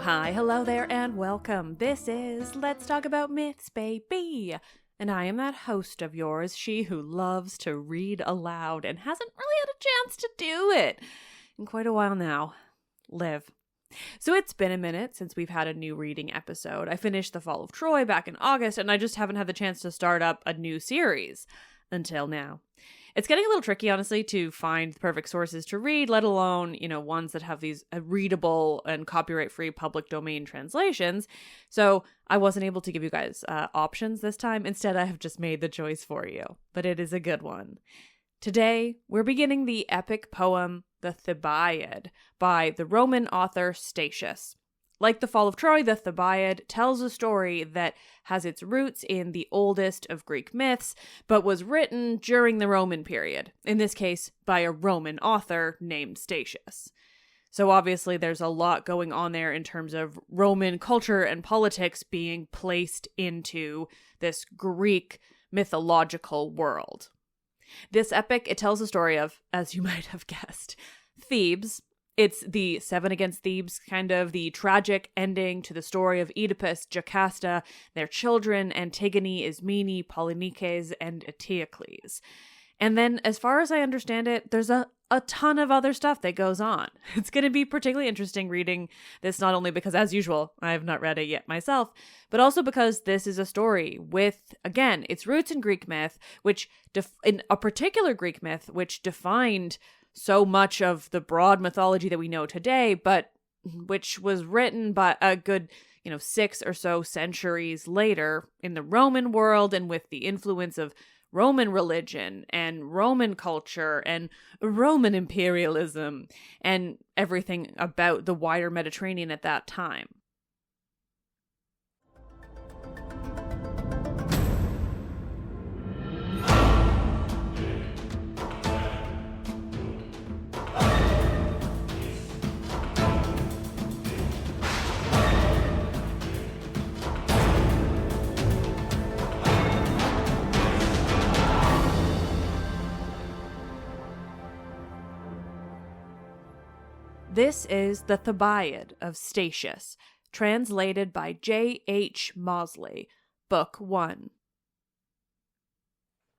Hi, hello there, and welcome. This is Let's Talk About Myths, baby. And I am that host of yours, she who loves to read aloud and hasn't really had a chance to do it in quite a while now, Liv. So it's been a minute since we've had a new reading episode. I finished The Fall of Troy back in August, and I just haven't had the chance to start up a new series until now. It's getting a little tricky, honestly, to find the perfect sources to read, let alone, ones that have these readable and copyright-free public domain translations. So I wasn't able to give you guys options this time. Instead, I have just made the choice for you, but it is a good one. Today, we're beginning the epic poem, The Thebaid, by the Roman author Statius. Like The Fall of Troy, the Thebaid tells a story that has its roots in the oldest of Greek myths, but was written during the Roman period, in this case by a Roman author named Statius. So obviously there's a lot going on there in terms of Roman culture and politics being placed into this Greek mythological world. This epic, it tells the story of, as you might have guessed, Thebes. It's the Seven Against Thebes, kind of the tragic ending to the story of Oedipus, Jocasta, their children, Antigone, Ismene, Polynices, and Eteocles. And then, as far as I understand it, there's a ton of other stuff that goes on. It's going to be particularly interesting reading this, not only because, as usual, I have not read it yet myself, but also because this is a story with, again, its roots in Greek myth, in a particular Greek myth, which defined so much of the broad mythology that we know today, but which was written by a good, 6 or so centuries later in the Roman world, and with the influence of Roman religion and Roman culture and Roman imperialism and everything about the wider Mediterranean at that time. This is The Thebaid of Statius, translated by J.H. Mosley, Book 1.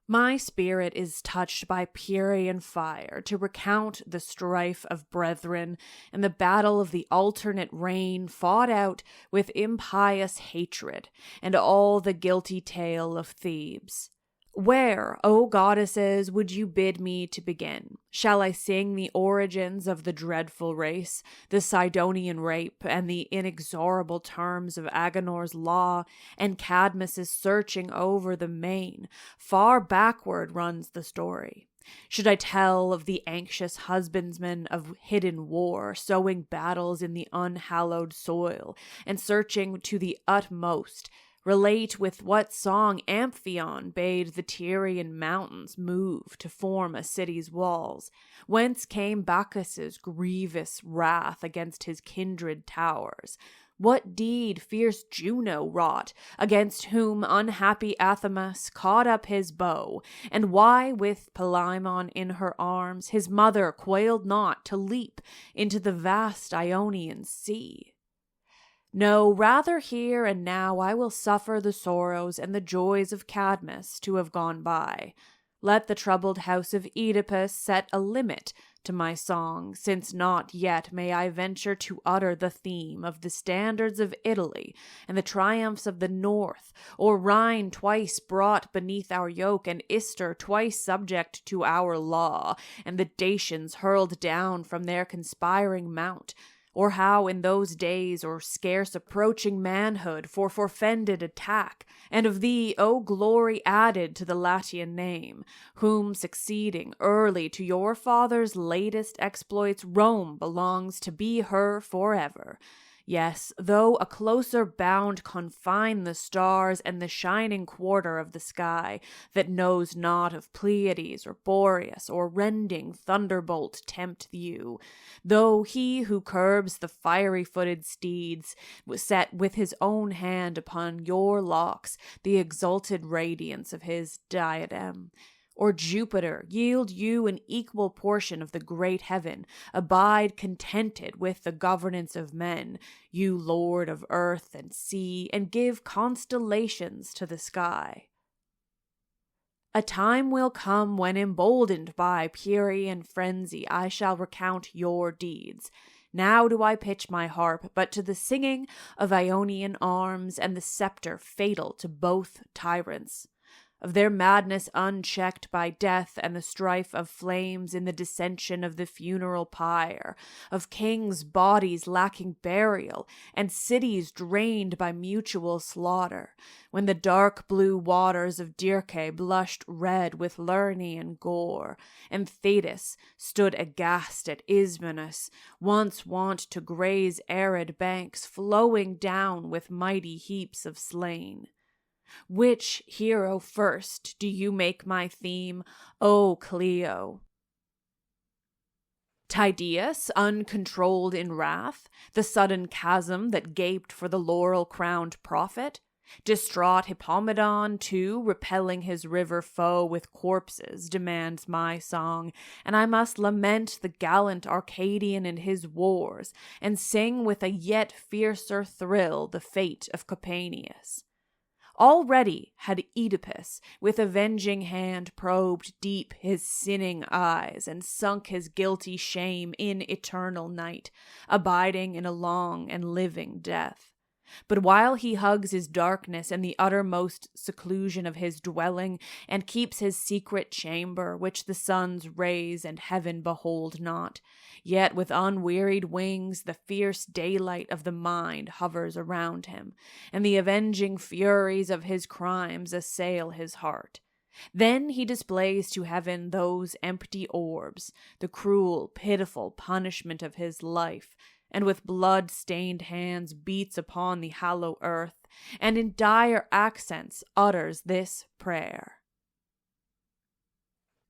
My spirit is touched by Pierian fire to recount the strife of brethren and the battle of the alternate reign fought out with impious hatred, and all the guilty tale of Thebes. Where, O goddesses, would you bid me to begin? Shall I sing the origins of the dreadful race, the Sidonian rape, and the inexorable terms of Agenor's law, and Cadmus's searching over the main? Far backward runs the story. Should I tell of the anxious husbandman of hidden war, sowing battles in the unhallowed soil, and searching to the utmost, relate with what song Amphion bade the Tyrian mountains move to form a city's walls, whence came Bacchus's grievous wrath against his kindred towers, what deed fierce Juno wrought, against whom unhappy Athamas caught up his bow, and why with Palimon in her arms his mother quailed not to leap into the vast Ionian sea. No, rather here and now I will suffer the sorrows and the joys of Cadmus to have gone by. Let the troubled house of Oedipus set a limit to my song, since not yet may I venture to utter the theme of the standards of Italy and the triumphs of the north, or Rhine twice brought beneath our yoke, and Ister twice subject to our law, and the Dacians hurled down from their conspiring mount, or how in those days, or scarce approaching manhood, for forfended attack, and of thee, O glory added to the Latian name, whom succeeding early to your father's latest exploits, Rome belongs to be her forever. Yes, though a closer bound confine the stars and the shining quarter of the sky, that knows not of Pleiades or Boreas or rending thunderbolt tempt you, though he who curbs the fiery-footed steeds was set with his own hand upon your locks the exalted radiance of his diadem, Or Jupiter yield you an equal portion of the great heaven, abide contented with the governance of men, you lord of earth and sea, and give constellations to the sky. A time will come when, emboldened by fury and frenzy, I shall recount your deeds. Now do I pitch my harp but to the singing of Ionian arms and the scepter fatal to both tyrants. Of their madness unchecked by death and the strife of flames in the dissension of the funeral pyre, of kings' bodies lacking burial, and cities drained by mutual slaughter, when the dark blue waters of Dirce blushed red with Lernaean gore, and Thebes stood aghast at Ismenus, once wont to graze arid banks flowing down with mighty heaps of slain. Which hero first do you make my theme, O Clio? Tydeus, uncontrolled in wrath, the sudden chasm that gaped for the laurel-crowned prophet? Distraught Hippomedon, too, repelling his river foe with corpses, demands my song, and I must lament the gallant Arcadian and his wars, and sing with a yet fiercer thrill the fate of Capaneus. Already had Oedipus, with avenging hand, probed deep his sinning eyes, and sunk his guilty shame in eternal night, abiding in a long and living death. But while he hugs his darkness in the uttermost seclusion of his dwelling, and keeps his secret chamber, which the sun's rays and heaven behold not, yet with unwearied wings the fierce daylight of the mind hovers around him, and the avenging furies of his crimes assail his heart. Then he displays to heaven those empty orbs, the cruel, pitiful punishment of his life, and with blood-stained hands beats upon the hollow earth, and in dire accents utters this prayer.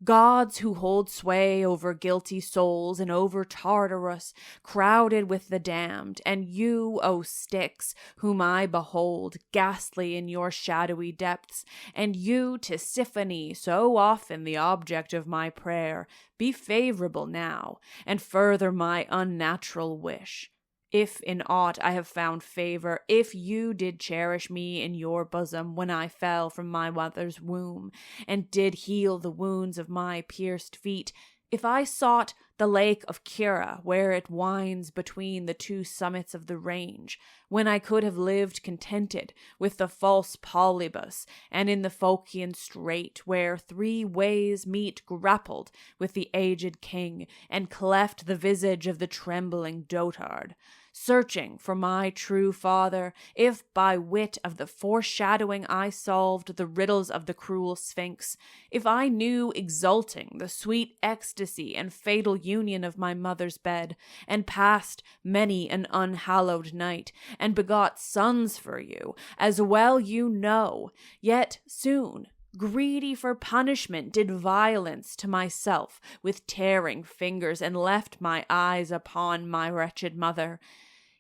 Gods who hold sway over guilty souls and over Tartarus, crowded with the damned, and you, O Styx, whom I behold, ghastly in your shadowy depths, and you, Tisiphone, so often the object of my prayer, be favorable now, and further my unnatural wish. If in aught I have found favor, if you did cherish me in your bosom when I fell from my mother's womb, and did heal the wounds of my pierced feet, if I sought the lake of Cura, where it winds between the two summits of the range, when I could have lived contented with the false Polybus, and in the Phocian strait, where 3 ways meet grappled with the aged king, and cleft the visage of the trembling dotard, searching for my true father, if by wit of the foreshadowing I solved the riddles of the cruel Sphinx, if I knew exulting the sweet ecstasy and fatal union of my mother's bed, and passed many an unhallowed night, and begot sons for you, as well you know, yet soon, greedy for punishment, did violence to myself with tearing fingers, and left my eyes upon my wretched mother.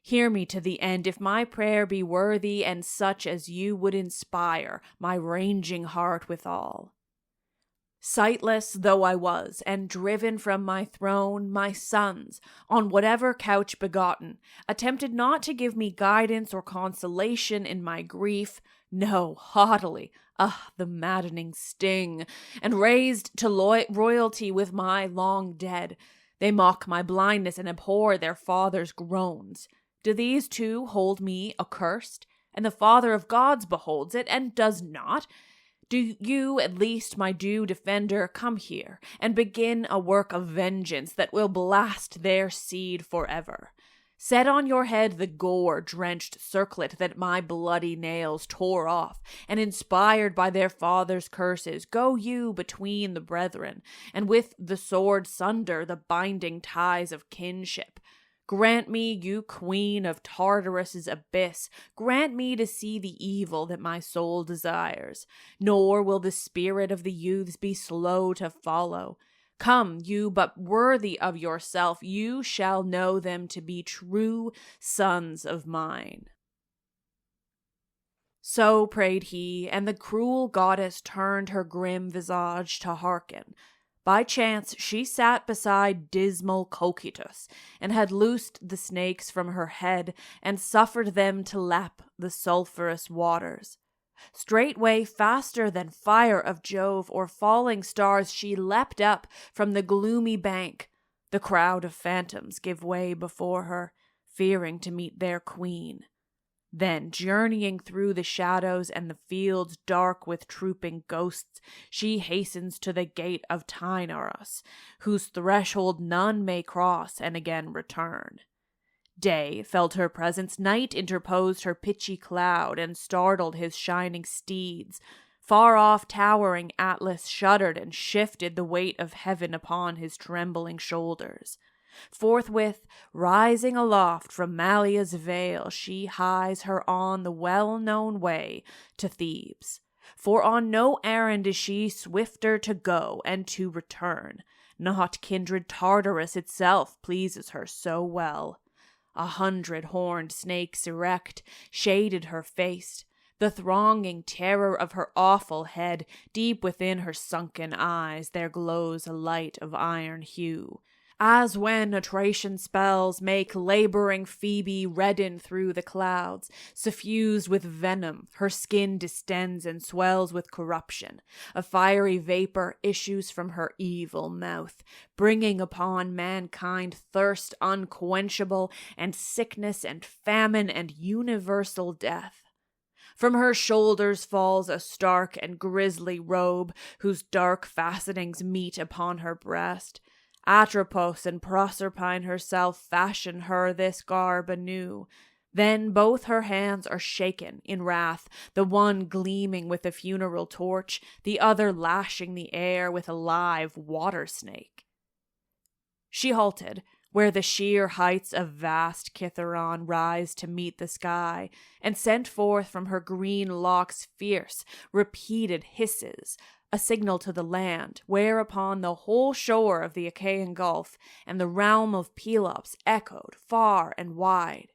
Hear me to the end, if my prayer be worthy and such as you would inspire my ranging heart withal. Sightless though I was, and driven from my throne, my sons, on whatever couch begotten, attempted not to give me guidance or consolation in my grief, no, haughtily, the maddening sting, and raised to royalty with my long dead, they mock my blindness and abhor their father's groans. Do these two hold me accursed, and the Father of gods beholds it, and does not? Do you, at least, my due defender, come here, and begin a work of vengeance that will blast their seed forever. Set on your head the gore-drenched circlet that my bloody nails tore off, and inspired by their father's curses, go you between the brethren, and with the sword sunder the binding ties of kinship. Grant me, you queen of Tartarus's abyss, grant me to see the evil that my soul desires, nor will the spirit of the youths be slow to follow. Come, you but worthy of yourself, you shall know them to be true sons of mine. So prayed he, and the cruel goddess turned her grim visage to hearken. By chance she sat beside dismal Cocytus, and had loosed the snakes from her head, and suffered them to lap the sulphurous waters. Straightway, faster than fire of Jove or falling stars, she leapt up from the gloomy bank. The crowd of phantoms give way before her, fearing to meet their queen. Then, journeying through the shadows and the fields dark with trooping ghosts, she hastens to the gate of Taenarus, whose threshold none may cross and again return. Day felt her presence, night interposed her pitchy cloud and startled his shining steeds. Far off towering Atlas shuddered and shifted the weight of heaven upon his trembling shoulders. Forthwith, rising aloft from Malia's vale, she hies her on the well-known way to Thebes. For on no errand is she swifter to go and to return. Not kindred Tartarus itself pleases her so well. 100 horned snakes erect shaded her face. The thronging terror of her awful head, deep within her sunken eyes, there glows a light of iron hue. As when Thracian spells make laboring Phoebe redden through the clouds, suffused with venom, her skin distends and swells with corruption. A fiery vapor issues from her evil mouth, bringing upon mankind thirst unquenchable, and sickness and famine and universal death. From her shoulders falls a stark and grisly robe, whose dark fastenings meet upon her breast. Atropos and Proserpine herself fashion her this garb anew. Then both her hands are shaken in wrath, the one gleaming with a funeral torch, the other lashing the air with a live water snake. She halted, where the sheer heights of vast Kithaeron rise to meet the sky, and sent forth from her green locks fierce, repeated hisses, a signal to the land, whereupon the whole shore of the Achaean Gulf and the realm of Pelops echoed far and wide.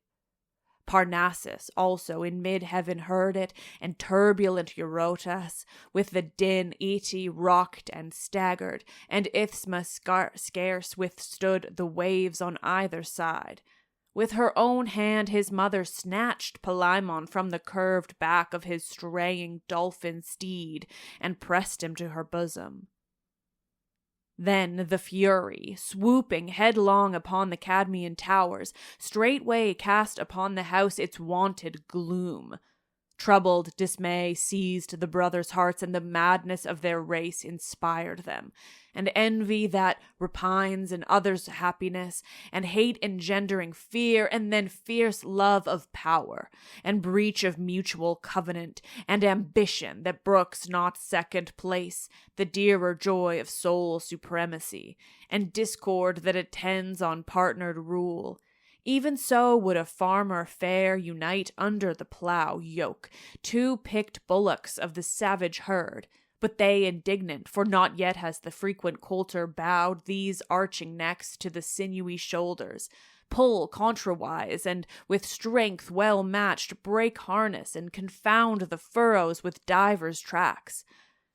Parnassus also in mid-heaven heard it, and turbulent Eurotas, with the din Aete rocked and staggered, and Isthmus scarce withstood the waves on either side. With her own hand his mother snatched Palimon from the curved back of his straying dolphin steed, and pressed him to her bosom. Then the Fury, swooping headlong upon the Cadmean towers, straightway cast upon the house its wonted gloom. Troubled dismay seized the brothers' hearts, and the madness of their race inspired them, and envy that repines in others' happiness, and hate engendering fear, and then fierce love of power, and breach of mutual covenant, and ambition that brooks not second place, the dearer joy of sole supremacy, and discord that attends on partnered rule. Even so would a farmer fair unite under the plough yoke 2 picked bullocks of the savage herd, but they indignant, for not yet has the frequent coulter bowed these arching necks to the sinewy shoulders, pull contrawise, and with strength well matched break harness and confound the furrows with divers tracks.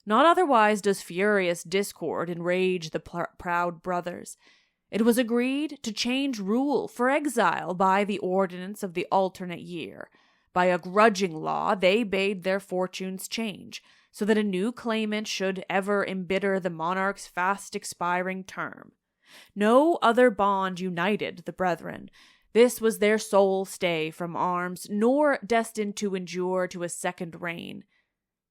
Not otherwise does furious discord enrage the proud brothers. It was agreed to change rule for exile by the ordinance of the alternate year. By a grudging law, they bade their fortunes change, so that a new claimant should ever embitter the monarch's fast expiring term. No other bond united the brethren. This was their sole stay from arms, nor destined to endure to a second reign.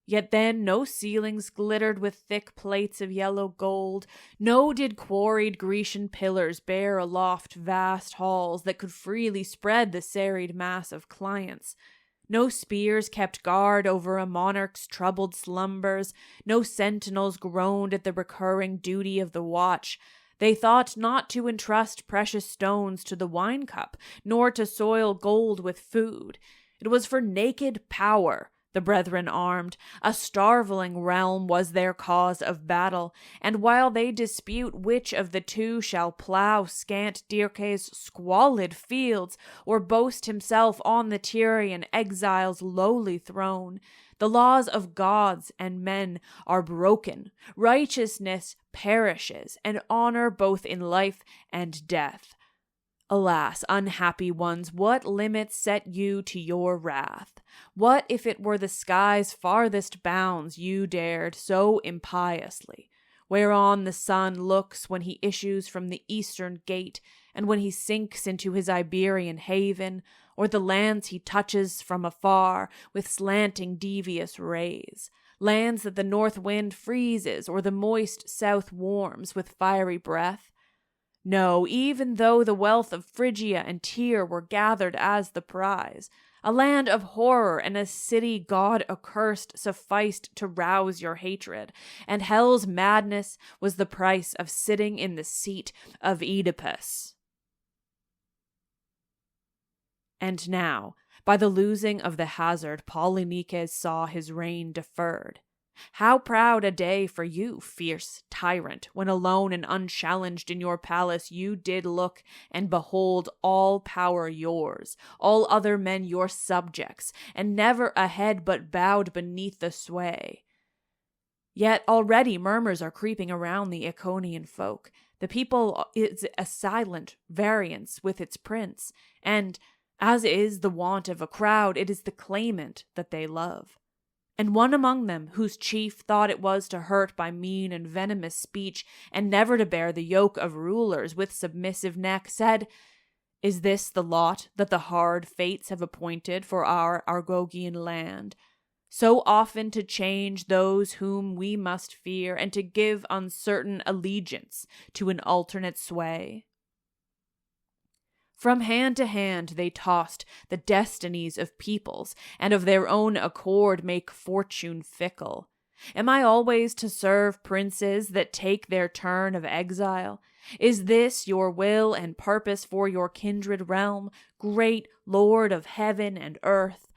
Yet then no ceilings glittered with thick plates of yellow gold, no did quarried Grecian pillars bear aloft vast halls that could freely spread the serried mass of clients. No spears kept guard over a monarch's troubled slumbers, no sentinels groaned at the recurring duty of the watch. They thought not to entrust precious stones to the wine cup, nor to soil gold with food. It was for naked power The brethren armed, a starveling realm was their cause of battle, and while they dispute which of the two shall plough scant Dirce's squalid fields, or boast himself on the Tyrian exile's lowly throne, the laws of gods and men are broken, righteousness perishes, and honor both in life and death. Alas, unhappy ones, what limits set you to your wrath? What if it were the sky's farthest bounds you dared so impiously, whereon the sun looks when he issues from the eastern gate, and when he sinks into his Iberian haven, or the lands he touches from afar with slanting devious rays, lands that the north wind freezes or the moist south warms with fiery breath? No, even though the wealth of Phrygia and Tyre were gathered as the prize, a land of horror and a city god accursed sufficed to rouse your hatred, and hell's madness was the price of sitting in the seat of Oedipus. And now, by the losing of the hazard, Polynices saw his reign deferred. How proud a day for you, fierce tyrant, when alone and unchallenged in your palace you did look and behold all power yours, all other men your subjects, and never a head but bowed beneath the sway. Yet already murmurs are creeping around the Iconian folk. The people is a silent variance with its prince, and, as is the wont of a crowd, it is the claimant that they love. And one among them, whose chief thought it was to hurt by mean and venomous speech, and never to bear the yoke of rulers with submissive neck, said, "Is this the lot that the hard fates have appointed for our Argogian land? So often to change those whom we must fear, and to give uncertain allegiance to an alternate sway?" From hand to hand they tossed the destinies of peoples, and of their own accord make fortune fickle. Am I always to serve princes that take their turn of exile? Is this your will and purpose for your kindred realm, great Lord of heaven and earth?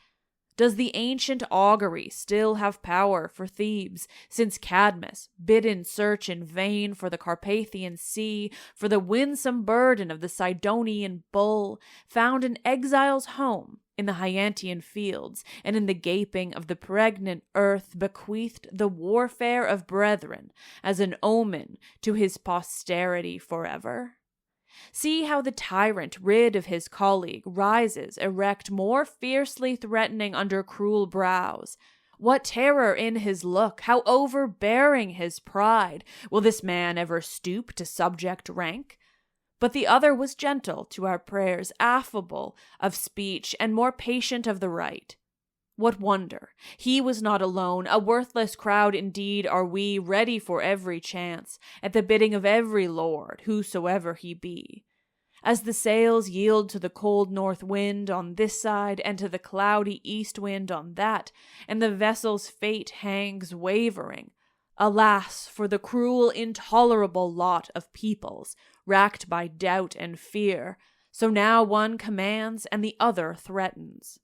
Does the ancient augury still have power for Thebes, since Cadmus, bidden search in vain for the Carpathian Sea, for the winsome burden of the Sidonian bull, found an exile's home in the Hyantian fields, and in the gaping of the pregnant earth bequeathed the warfare of brethren as an omen to his posterity forever? See how the tyrant, rid of his colleague, rises erect, more fiercely threatening under cruel brows. What terror in his look, how overbearing his pride! Will this man ever stoop to subject rank? But the other was gentle to our prayers, affable of speech, and more patient of the right. What wonder? He was not alone. A worthless crowd indeed are we, ready for every chance, at the bidding of every lord, whosoever he be. As the sails yield to the cold north wind on this side, and to the cloudy east wind on that, and the vessel's fate hangs wavering. Alas, for the cruel, intolerable lot of peoples, racked by doubt and fear, so now one commands and the other threatens.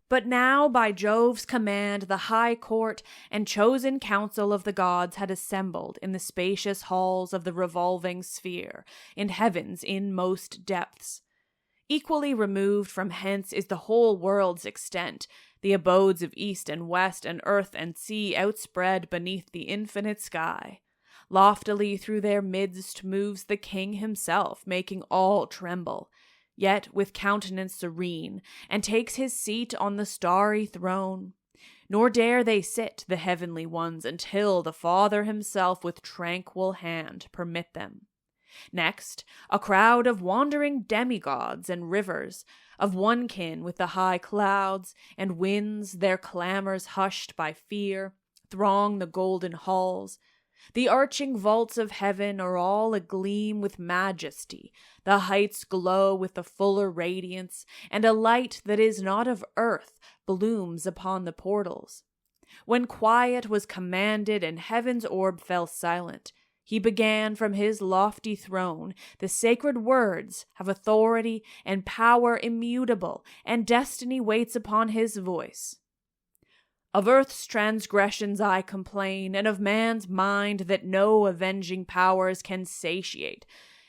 But now, by Jove's command, the high court and chosen council of the gods had assembled in the spacious halls of the revolving sphere, in heaven's inmost depths. Equally removed from hence is the whole world's extent, the abodes of east and west, and earth and sea outspread beneath the infinite sky. Loftily through their midst moves the king himself, making all tremble, yet with countenance serene, and takes his seat on the starry throne. Nor dare they sit, the heavenly ones, until the Father himself with tranquil hand permit them. Next, a crowd of wandering demigods and rivers, of one kin with the high clouds, and winds, their clamors hushed by fear, throng the golden halls. The arching vaults of heaven are all agleam with majesty. The heights glow with the fuller radiance, and a light that is not of earth blooms upon the portals. When quiet was commanded and heaven's orb fell silent, he began from his lofty throne. The sacred words have authority and power immutable, and destiny waits upon his voice. Of earth's transgressions I complain, and of man's mind that no avenging powers can satiate.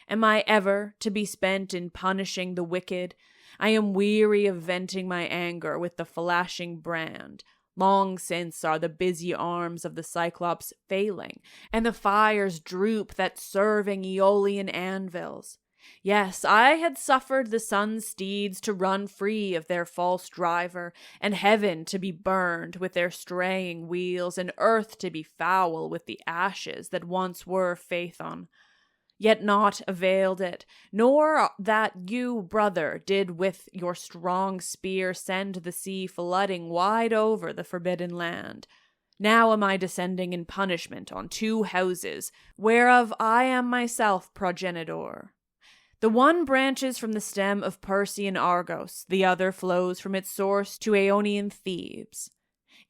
Am I ever to be spent in punishing the wicked? I am weary of venting my anger with the flashing brand. Long since are the busy arms of the Cyclops failing, and the fires droop that serving Aeolian anvils. Yes, I had suffered the sun's steeds to run free of their false driver, and heaven to be burned with their straying wheels, and earth to be foul with the ashes that once were Phaethon. Yet naught availed it, nor that you, brother, did with your strong spear send the sea flooding wide over the forbidden land. Now am I descending in punishment on two houses, whereof I am myself progenitor. The one branches from the stem of Persian Argos, the other flows from its source to Aeonian Thebes.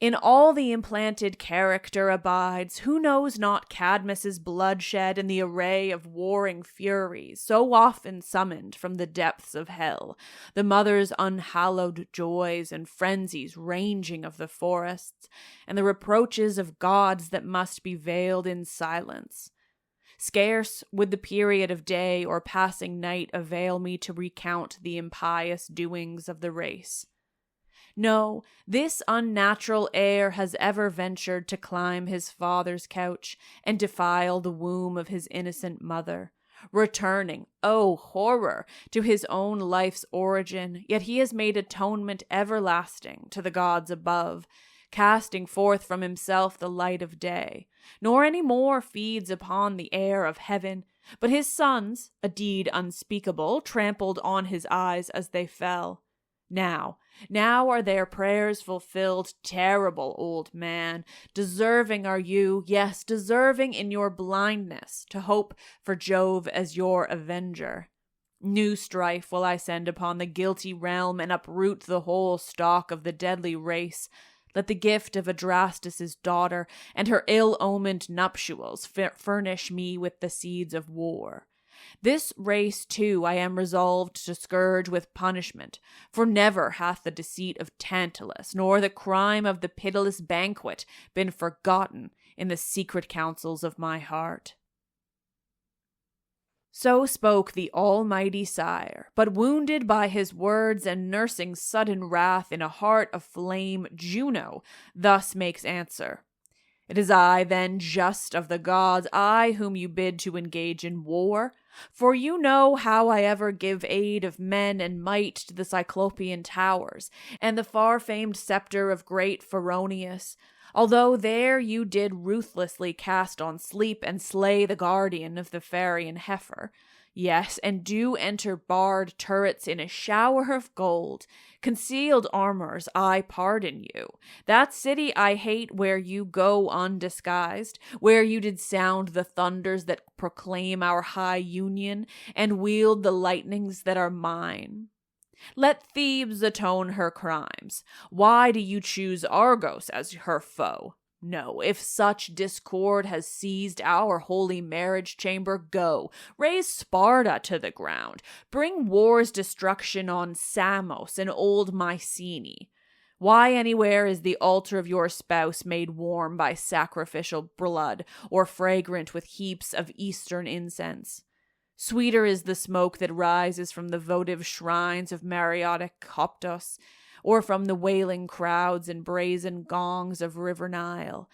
In all the implanted character abides, who knows not Cadmus's bloodshed and the array of warring furies, so often summoned from the depths of hell, the mother's unhallowed joys and frenzies ranging of the forests, and the reproaches of gods that must be veiled in silence. Scarce would the period of day or passing night avail me to recount the impious doings of the race. No, this unnatural heir has ever ventured to climb his father's couch and defile the womb of his innocent mother, returning, oh horror, to his own life's origin, yet he has made atonement everlasting to the gods above, casting forth from himself the light of day, nor any more feeds upon the air of heaven, but his sons, a deed unspeakable, trampled on his eyes as they fell. Now are their prayers fulfilled, terrible old man. Deserving are you, yes, deserving in your blindness, to hope for Jove as your avenger. New strife will I send upon the guilty realm and uproot the whole stock of the deadly race. Let the gift of Adrastus's daughter and her ill-omened nuptials furnish me with the seeds of war. This race, too, I am resolved to scourge with punishment, for never hath the deceit of Tantalus, nor the crime of the pitiless banquet, been forgotten in the secret counsels of my heart. So spoke the almighty sire, but wounded by his words and nursing sudden wrath in a heart of flame, Juno thus makes answer. It is I, then, just of the gods, I whom you bid to engage in war. For you know how I ever give aid of men and might to the Cyclopean towers, and the far-famed scepter of great Phaeronius, although there you did ruthlessly cast on sleep and slay the guardian of the Pharian heifer. Yes, and do enter barred turrets in a shower of gold. Concealed armors, I pardon you. That city I hate where you go undisguised, where you did sound the thunders that proclaim our high union, and wield the lightnings that are mine. Let Thebes atone her crimes. Why do you choose Argos as her foe? No, if such discord has seized our holy marriage chamber, go, raze Sparta to the ground, bring war's destruction on Samos and old Mycenae. Why anywhere is the altar of your spouse made warm by sacrificial blood, or fragrant with heaps of eastern incense? Sweeter is the smoke that rises from the votive shrines of Mariotic Coptos, or from the wailing crowds and brazen gongs of River Nile.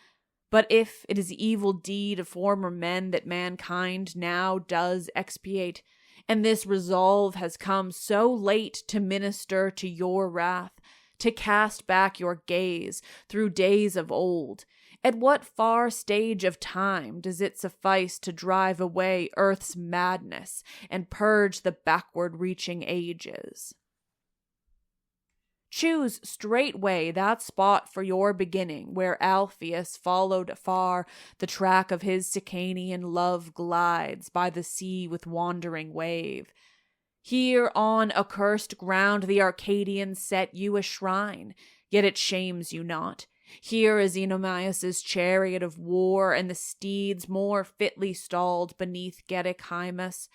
But if it is evil deed of former men that mankind now does expiate, and this resolve has come so late to minister to your wrath, to cast back your gaze through days of old, at what far stage of time does it suffice to drive away earth's madness and purge the backward-reaching ages? Choose straightway that spot for your beginning, where Alpheus followed afar the track of his Sicanian love glides by the sea with wandering wave. Here on accursed ground the Arcadians set you a shrine, yet it shames you not. Here is Oenomaus' chariot of war, and the steeds more fitly stalled beneath Getic Hymus.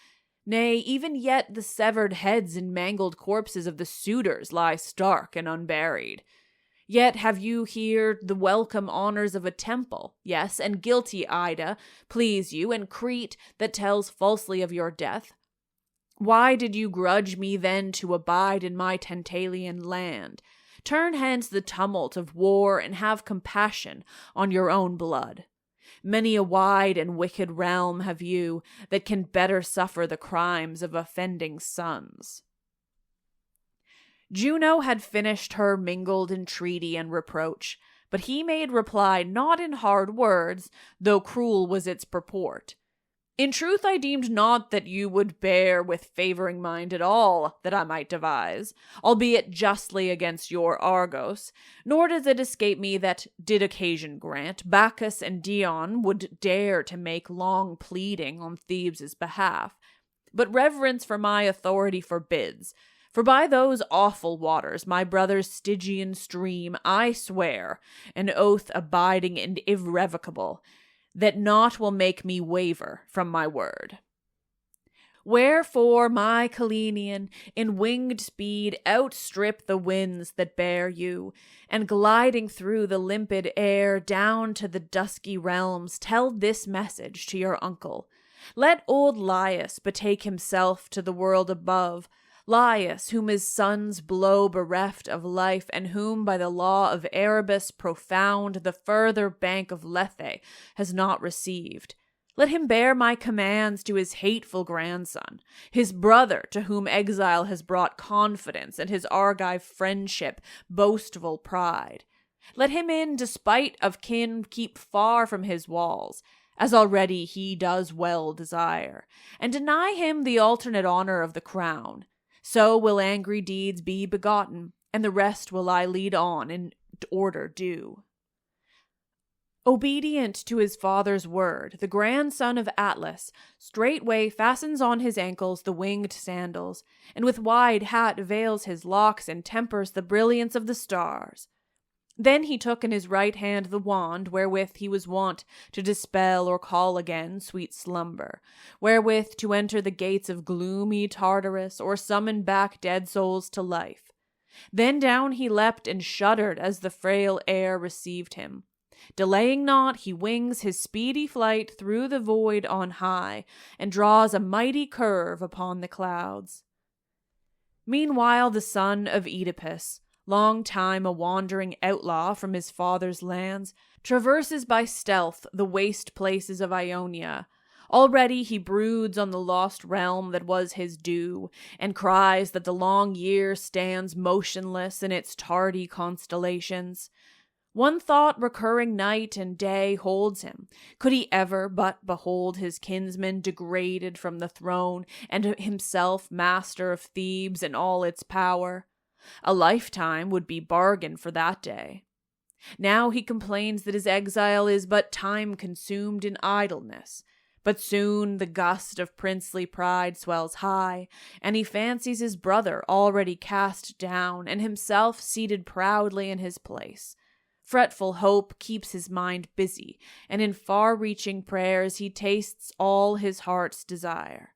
Nay, even yet the severed heads and mangled corpses of the suitors lie stark and unburied. Yet have you here the welcome honors of a temple, yes, and guilty Ida please you, and Crete that tells falsely of your death. Why did you grudge me then to abide in my Tantalian land? Turn hence the tumult of war and have compassion on your own blood. Many a wide and wicked realm have you that can better suffer the crimes of offending sons. Juno had finished her mingled entreaty and reproach, but he made reply not in hard words, though cruel was its purport. In truth, I deemed not that you would bear with favoring mind at all that I might devise, albeit justly against your Argos, nor does it escape me that, did occasion grant, Bacchus and Dion would dare to make long pleading on Thebes' behalf. But reverence for my authority forbids, for by those awful waters, my brother's Stygian stream, I swear, an oath abiding and irrevocable, that naught will make me waver from my word. Wherefore, my Cyllenian, in winged speed outstrip the winds that bear you, and gliding through the limpid air down to the dusky realms, tell this message to your uncle. Let old Laius betake himself to the world above, Laius, whom his sons blow bereft of life, and whom by the law of Erebus profound the further bank of Lethe has not received. Let him bear my commands to his hateful grandson, his brother to whom exile has brought confidence and his Argive friendship boastful pride. Let him in despite of kin keep far from his walls, as already he does well desire, and deny him the alternate honor of the crown. So will angry deeds be begotten, and the rest will I lead on in order due. Obedient to his father's word, the grandson of Atlas straightway fastens on his ankles the winged sandals, and with wide hat veils his locks and tempers the brilliance of the stars. Then he took in his right hand the wand wherewith he was wont to dispel or call again sweet slumber, wherewith to enter the gates of gloomy Tartarus or summon back dead souls to life. Then down he leapt and shuddered as the frail air received him. Delaying not, he wings his speedy flight through the void on high, and draws a mighty curve upon the clouds. Meanwhile the son of Oedipus, long time a wandering outlaw from his father's lands, traverses by stealth the waste places of Ionia. Already he broods on the lost realm that was his due, and cries that the long year stands motionless in its tardy constellations. One thought recurring night and day holds him. Could he ever but behold his kinsman degraded from the throne, and himself master of Thebes and all its power? A lifetime would be bargain for that day. Now he complains that his exile is but time consumed in idleness. But soon the gust of princely pride swells high, and he fancies his brother already cast down, and himself seated proudly in his place. Fretful hope keeps his mind busy, and in far-reaching prayers he tastes all his heart's desire.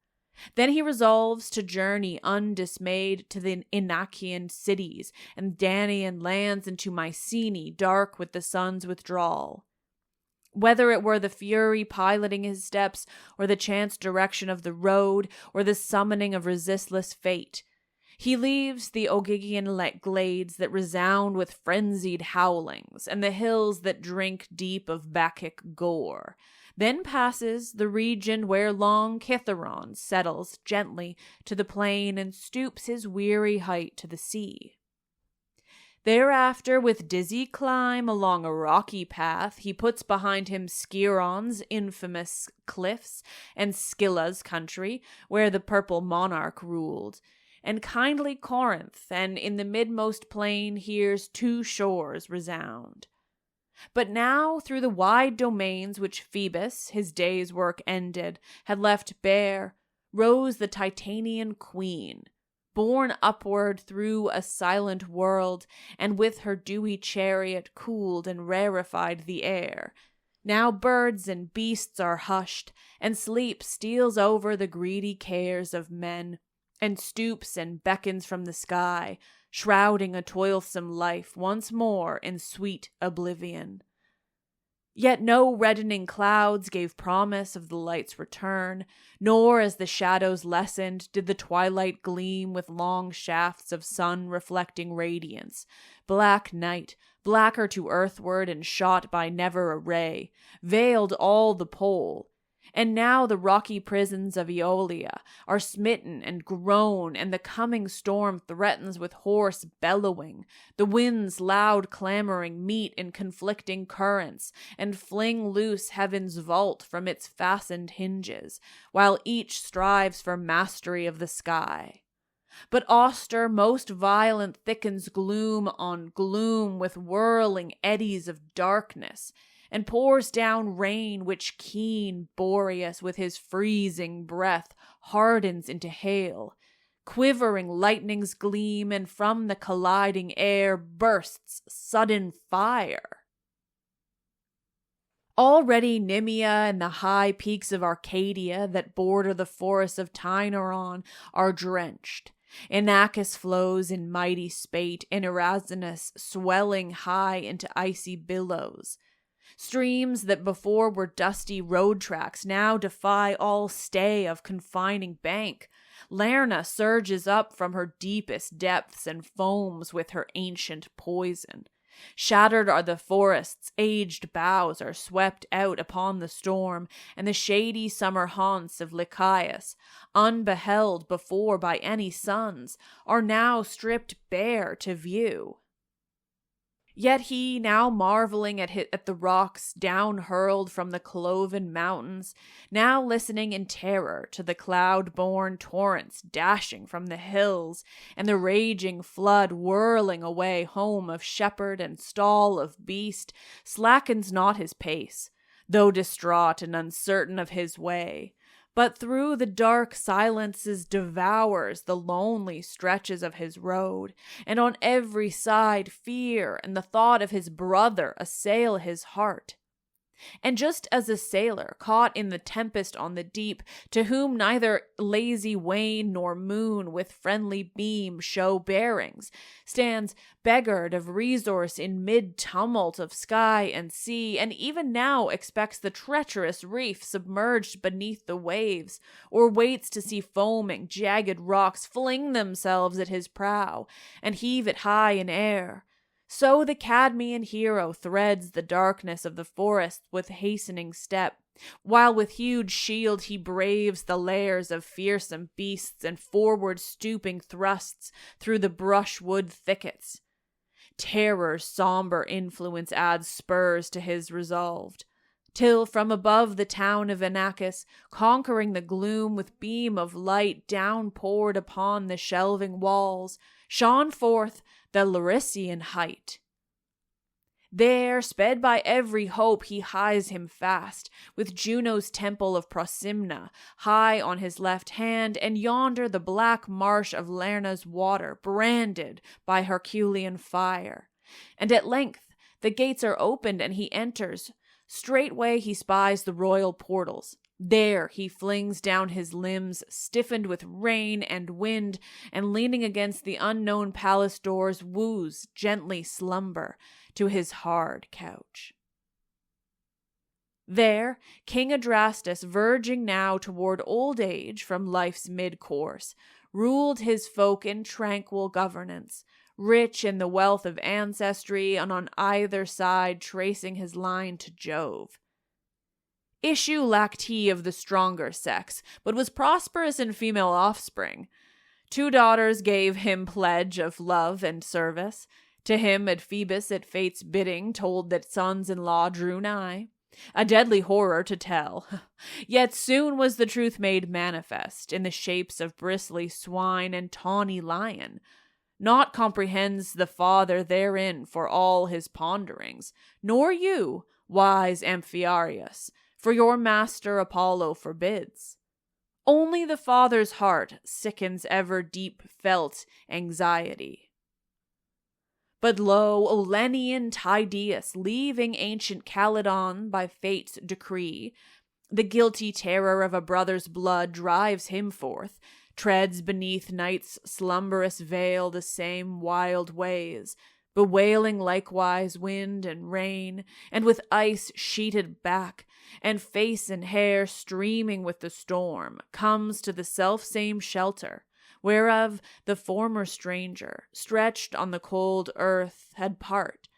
Then he resolves to journey undismayed to the Inachian cities and Danaan lands into Mycenae dark with the sun's withdrawal. Whether it were the Fury piloting his steps, or the chance direction of the road, or the summoning of resistless fate, he leaves the Ogygian glades that resound with frenzied howlings, and the hills that drink deep of Bacchic gore, then passes the region where long Kithaeron settles gently to the plain and stoops his weary height to the sea. Thereafter, with dizzy climb along a rocky path, he puts behind him Skiron's infamous cliffs and Scylla's country, where the purple monarch ruled, and kindly Corinth, and in the midmost plain hears two shores resound. But now through the wide domains which Thebes, his day's work ended, had left bare, rose the Titanian queen, borne upward through a silent world, and with her dewy chariot cooled and rarefied the air. Now birds and beasts are hushed, and sleep steals over the greedy cares of men, and stoops and beckons from the sky, shrouding a toilsome life once more in sweet oblivion. Yet no reddening clouds gave promise of the light's return, nor as the shadows lessened did the twilight gleam with long shafts of sun-reflecting radiance. Black night, blacker to earthward and shot by never a ray, veiled all the pole. And now the rocky prisons of Aeolia are smitten and groan, and the coming storm threatens with hoarse bellowing. The winds loud clamoring meet in conflicting currents, and fling loose heaven's vault from its fastened hinges, while each strives for mastery of the sky. But auster, most violent thickens gloom on gloom with whirling eddies of darkness, and pours down rain which keen Boreas with his freezing breath hardens into hail. Quivering lightnings gleam, and from the colliding air bursts sudden fire. Already Nemea and the high peaks of Arcadia that border the forests of Tainaron are drenched. Inachus flows in mighty spate, and Erasinus swelling high into icy billows. Streams that before were dusty road tracks now defy all stay of confining bank. Lerna surges up from her deepest depths and foams with her ancient poison. Shattered are the forests, aged boughs are swept out upon the storm, and the shady summer haunts of Lycius, unbeheld before by any suns, are now stripped bare to view. Yet he, now marveling at the rocks down hurled from the cloven mountains, now listening in terror to the cloud-born torrents dashing from the hills, and the raging flood whirling away home of shepherd and stall of beast, slackens not his pace, though distraught and uncertain of his way, but through the dark silences devours the lonely stretches of his road, and on every side fear and the thought of his brother assail his heart. And just as a sailor caught in the tempest on the deep, to whom neither lazy wane nor moon with friendly beam show bearings, stands beggared of resource in mid-tumult of sky and sea, and even now expects the treacherous reef submerged beneath the waves, or waits to see foaming, jagged rocks fling themselves at his prow, and heave it high in air, so the Cadmean hero threads the darkness of the forest with hastening step, while with huge shield he braves the lairs of fearsome beasts and forward stooping thrusts through the brushwood thickets. Terror's somber influence adds spurs to his resolve, till from above the town of Inachus, conquering the gloom with beam of light downpoured upon the shelving walls, shone forth the Larissean height. There, sped by every hope, he hies him fast, with Juno's temple of Prosimna high on his left hand, and yonder the black marsh of Lerna's water, branded by Herculean fire. And at length the gates are opened, and he enters. Straightway he spies the royal portals. There he flings down his limbs, stiffened with rain and wind, and leaning against the unknown palace doors, woos gently slumber to his hard couch. There, King Adrastus, verging now toward old age from life's mid-course, ruled his folk in tranquil governance, rich in the wealth of ancestry, and on either side tracing his line to Jove. Issue lacked he of the stronger sex, but was prosperous in female offspring. 2 daughters gave him pledge of love and service. To him at Thebes at fate's bidding told that sons-in-law drew nigh. A deadly horror to tell. Yet soon was the truth made manifest in the shapes of bristly swine and tawny lion. Naught comprehends the Father therein for all his ponderings, nor you, wise Amphiaraus, for your master Apollo forbids. Only the Father's heart sickens ever deep-felt anxiety. But lo, Olenian Tydeus, leaving ancient Calydon by fate's decree, the guilty terror of a brother's blood drives him forth, treads beneath night's slumberous veil the same wild ways, bewailing likewise wind and rain, and with ice sheeted back, and face and hair streaming with the storm, comes to the self-same shelter, whereof the former stranger, stretched on the cold earth, had part.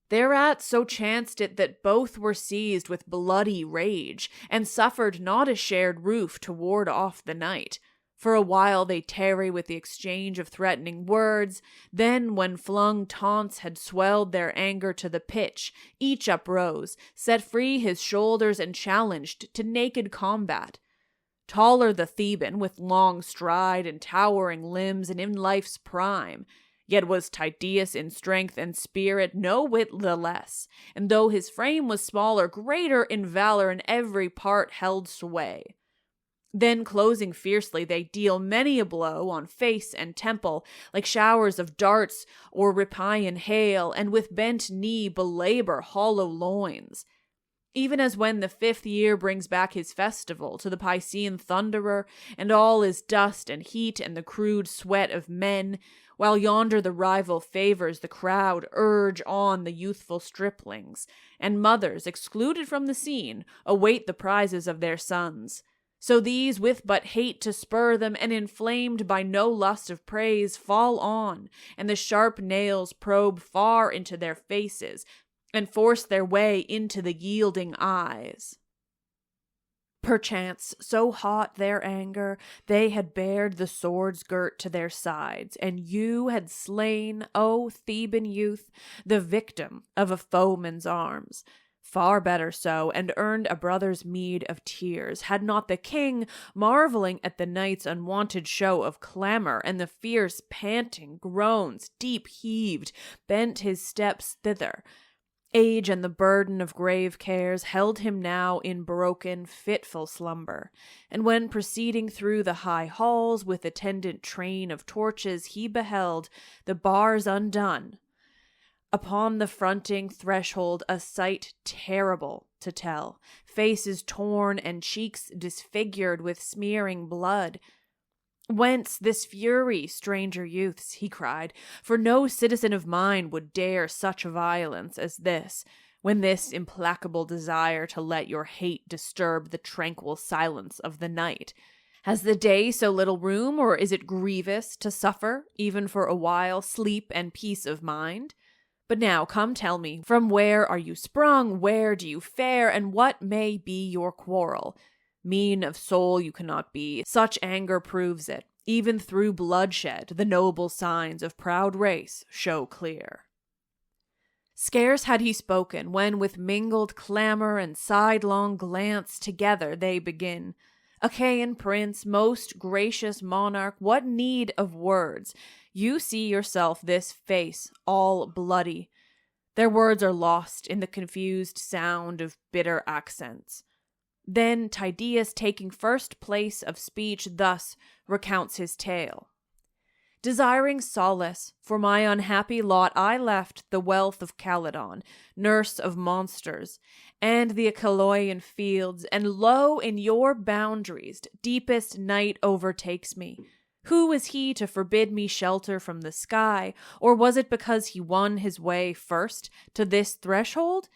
Thereat so chanced it that both were seized with bloody rage, and suffered not a shared roof to ward off the night. For a while they tarry with the exchange of threatening words, then when flung taunts had swelled their anger to the pitch, each uprose, set free his shoulders, and challenged to naked combat. Taller the Theban, with long stride and towering limbs, and in life's prime, yet was Tydeus in strength and spirit no whit the less, and though his frame was smaller, greater in valor, and every part held sway. Then closing fiercely, they deal many a blow on face and temple, like showers of darts or Ripaean hail, and with bent knee belabor hollow loins. Even as when the 5th year brings back his festival to the Piscean thunderer, and all is dust and heat and the crude sweat of men, while yonder the rival favors the crowd urge on the youthful striplings, and mothers, excluded from the scene, await the prizes of their sons. So these, with but hate to spur them, and inflamed by no lust of praise, fall on, and the sharp nails probe far into their faces, and force their way into the yielding eyes. Perchance, so hot their anger, they had bared the swords girt to their sides, and you had slain, O Theban youth, the victim of a foeman's arms. Far better so, and earned a brother's meed of tears, had not the king, marveling at the knight's unwonted show of clamor, and the fierce panting groans, deep heaved, bent his steps thither. Age and the burden of grave cares held him now in broken, fitful slumber, and when proceeding through the high halls with attendant train of torches, he beheld the bars undone. Upon the fronting threshold a sight terrible to tell, faces torn and cheeks disfigured with smearing blood. "Whence this fury, stranger youths?" he cried, "for no citizen of mine would dare such violence as this, when this implacable desire to let your hate disturb the tranquil silence of the night. Has the day so little room, or is it grievous to suffer, even for a while, sleep and peace of mind? But now come tell me, from where are you sprung, where do you fare, and what may be your quarrel? Mean of soul you cannot be, such anger proves it. Even through bloodshed, the noble signs of proud race show clear." Scarce had he spoken, when with mingled clamor and sidelong glance together they begin. "Achaean prince, most gracious monarch, what need of words? You see yourself this face all bloody." Their words are lost in the confused sound of bitter accents. Then Tydeus, taking first place of speech, thus recounts his tale. "Desiring solace for my unhappy lot, I left the wealth of Calydon, nurse of monsters, and the Achaian fields, and lo, in your boundaries, deepest night overtakes me. Who is he to forbid me shelter from the sky, or was it because he won his way first to this threshold?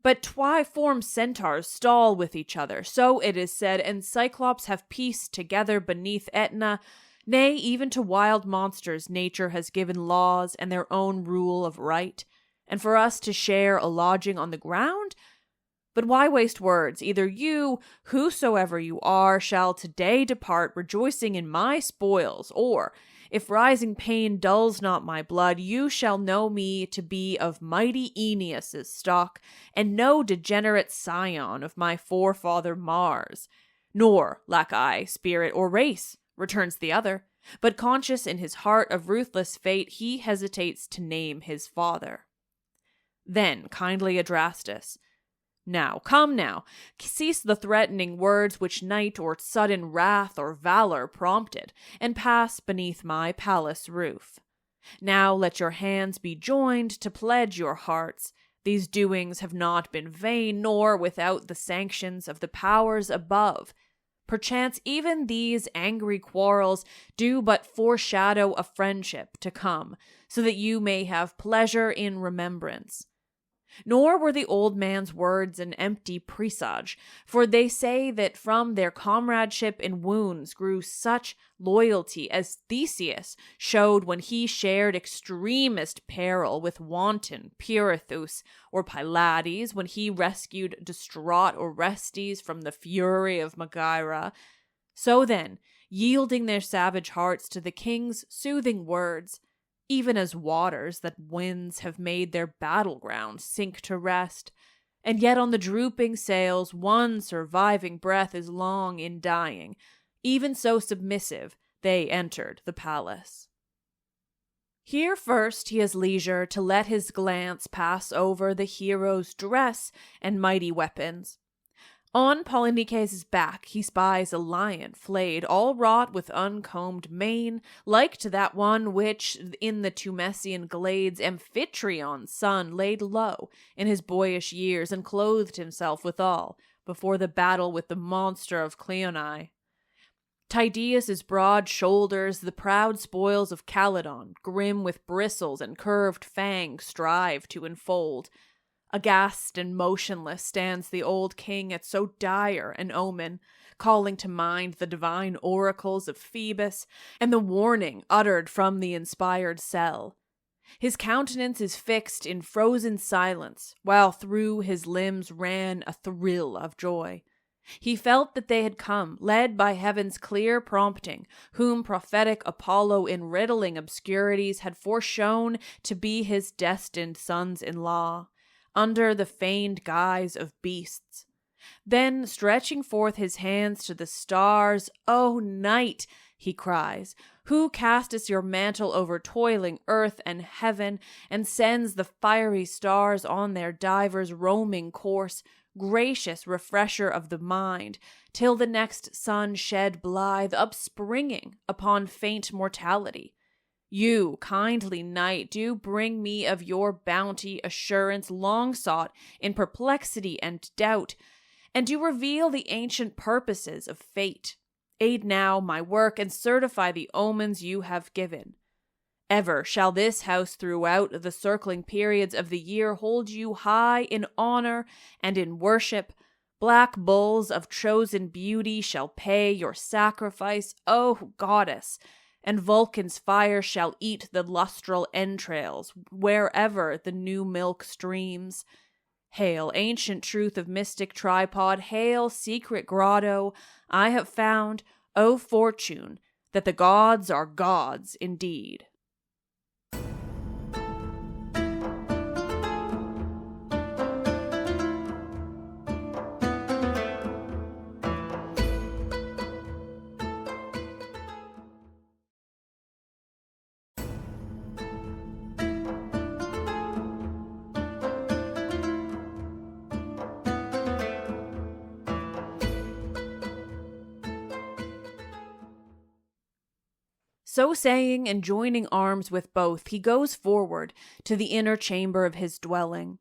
But twiform centaurs stall with each other, so it is said, and Cyclops have peace together beneath Aetna. Nay, even to wild monsters nature has given laws and their own rule of right. And for us to share a lodging on the ground? But why waste words? Either you, whosoever you are, shall today depart rejoicing in my spoils, or, if rising pain dulls not my blood, you shall know me to be of mighty Aeneas' stock, and no degenerate scion of my forefather Mars. Nor lack I spirit or race, returns the other, but conscious in his heart of ruthless fate, he hesitates to name his father. Then kindly Adrastus, now, come now, cease the threatening words which night or sudden wrath or valor prompted, and pass beneath my palace roof. Now let your hands be joined to pledge your hearts. These doings have not been vain, nor without the sanctions of the powers above. Perchance even these angry quarrels do but foreshadow a friendship to come, so that you may have pleasure in remembrance. Nor were the old man's words an empty presage, for they say that from their comradeship in wounds grew such loyalty as Theseus showed when he shared extremest peril with wanton Pirithous, or Pylades when he rescued distraught Orestes from the fury of Megaera. So then, yielding their savage hearts to the king's soothing words, even as waters that winds have made their battleground sink to rest, and yet on the drooping sails one surviving breath is long in dying, even so submissive they entered the palace. Here first he has leisure to let his glance pass over the hero's dress and mighty weapons. On Polynices' back he spies a lion flayed, all wrought with uncombed mane, like to that one which in the Tumesian glades Amphitrion's son laid low in his boyish years and clothed himself withal, before the battle with the monster of Cleonae. Tydeus' broad shoulders, the proud spoils of Calydon, grim with bristles and curved fangs, strive to enfold. Aghast and motionless stands the old king at so dire an omen, calling to mind the divine oracles of Thebes and the warning uttered from the inspired cell. His countenance is fixed in frozen silence, while through his limbs ran a thrill of joy. He felt that they had come, led by heaven's clear prompting, whom prophetic Apollo in riddling obscurities had foreshown to be his destined sons-in-law, under the feigned guise of beasts. Then, stretching forth his hands to the stars, "O night," he cries, "who castest your mantle over toiling earth and heaven, and sends the fiery stars on their divers roaming course, gracious refresher of the mind, till the next sun shed blithe, upspringing upon faint mortality. You, kindly night, do bring me of your bounty assurance long sought in perplexity and doubt, and do reveal the ancient purposes of fate. Aid now my work and certify the omens you have given. Ever shall this house throughout the circling periods of the year hold you high in honor and in worship. Black bulls of chosen beauty shall pay your sacrifice, O goddess, and Vulcan's fire shall eat the lustral entrails wherever the new milk streams. Hail, ancient truth of mystic tripod, hail, secret grotto, I have found, O fortune, that the gods are gods indeed." So saying, and joining arms with both, he goes forward to the inner chamber of his dwelling.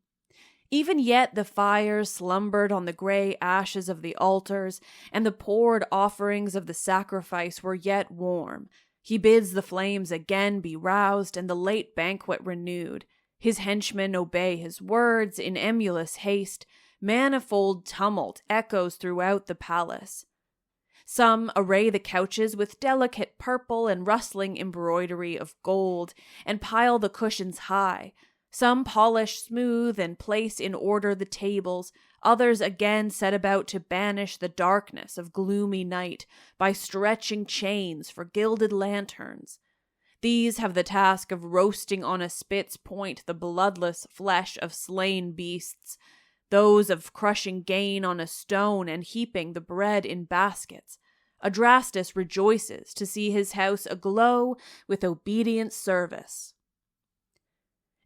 Even yet the fires slumbered on the gray ashes of the altars, and the poured offerings of the sacrifice were yet warm. He bids the flames again be roused, and the late banquet renewed. His henchmen obey his words in emulous haste. Manifold tumult echoes throughout the palace. Some array the couches with delicate purple and rustling embroidery of gold, and pile the cushions high. Some polish smooth and place in order the tables, Others again set about to banish the darkness of gloomy night by stretching chains for gilded lanterns. These have the task of roasting on a spit's point the bloodless flesh of slain beasts, those of crushing gain on a stone and heaping the bread in baskets. Adrastus rejoices to see his house aglow with obedient service.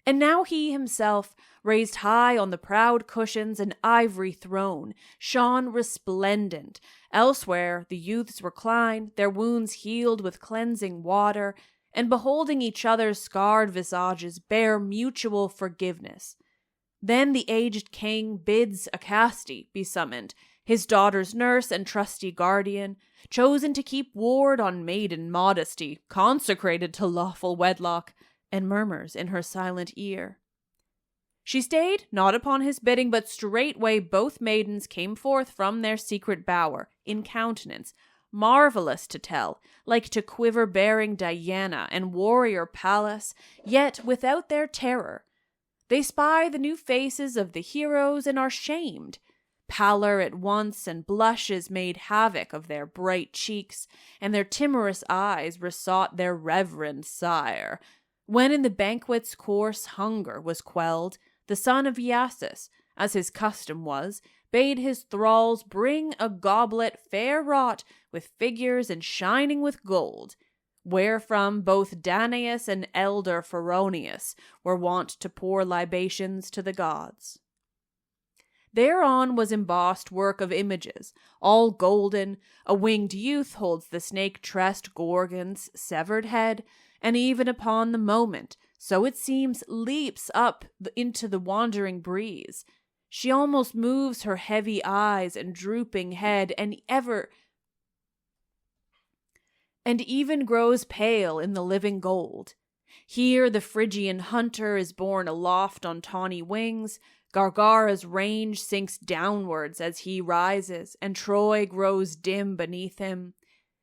And now he himself, raised high on the proud cushions and ivory throne, shone resplendent. Elsewhere the youths recline, their wounds healed with cleansing water, and beholding each other's scarred visages bear mutual forgiveness. Then the aged king bids Acaste be summoned, his daughter's nurse and trusty guardian, chosen to keep ward on maiden modesty, consecrated to lawful wedlock, and murmurs in her silent ear. She stayed not upon his bidding, but straightway both maidens came forth from their secret bower, in countenance, marvelous to tell, like to quiver-bearing Diana and warrior Pallas, yet without their terror. They spy the new faces of the heroes and are shamed. Pallor at once and blushes made havoc of their bright cheeks, and their timorous eyes besought their reverend sire. When in the banquet's course hunger was quelled, the son of Iasus, as his custom was, bade his thralls bring a goblet fair wrought with figures and shining with gold, wherefrom both Danaus and elder Pharonius were wont to pour libations to the gods. Thereon was embossed work of images, all golden. A winged youth holds the snake-tressed Gorgon's severed head, and even upon the moment, so it seems, leaps up into the wandering breeze. She almost moves her heavy eyes and drooping head, and even grows pale in the living gold. Here the Phrygian hunter is borne aloft on tawny wings. Gargara's range sinks downwards as he rises, and Troy grows dim beneath him.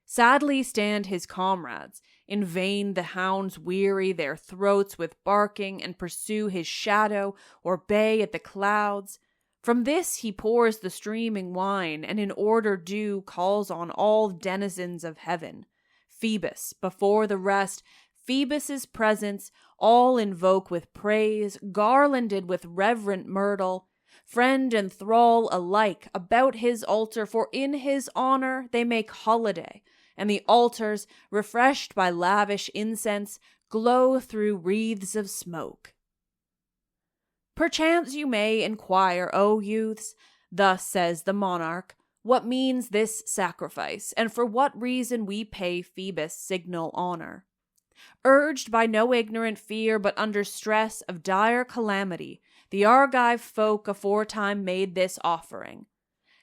Sadly stand his comrades. In vain the hounds weary their throats with barking and pursue his shadow or bay at the clouds. From this he pours the streaming wine, and in order due calls on all denizens of heaven. Phoebus, before the rest, Phoebus's presence, all invoke with praise, garlanded with reverent myrtle. Friend and thrall alike about his altar, for in his honor they make holiday, and the altars, refreshed by lavish incense, glow through wreaths of smoke. Perchance you may inquire, O youths, thus says the monarch, what means this sacrifice, and for what reason we pay Phoebus signal honor. Urged by no ignorant fear, but under stress of dire calamity, the Argive folk aforetime made this offering.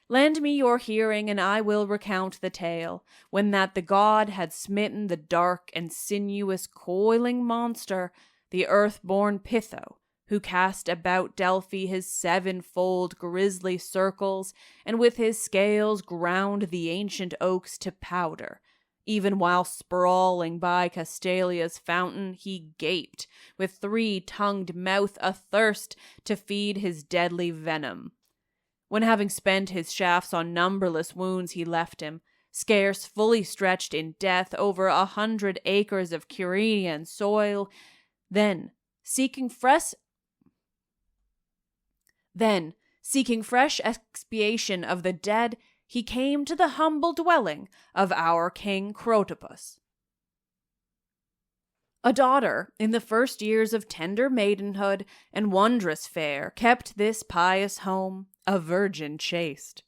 Lend me your hearing, and I will recount the tale, when that the god had smitten the dark and sinuous coiling monster, the earth-born Pytho, who cast about Delphi his sevenfold grisly circles, and with his scales ground the ancient oaks to powder. Even while sprawling by Castalia's fountain, he gaped, with three-tongued mouth athirst to feed his deadly venom. When having spent his shafts on numberless wounds he left him, scarce fully stretched in death over 100 acres of Cyrenian soil, then, seeking fresh expiation of the dead, he came to the humble dwelling of our king Oedipus. A daughter, in the first years of tender maidenhood and wondrous fair, kept this pious home, a virgin chaste.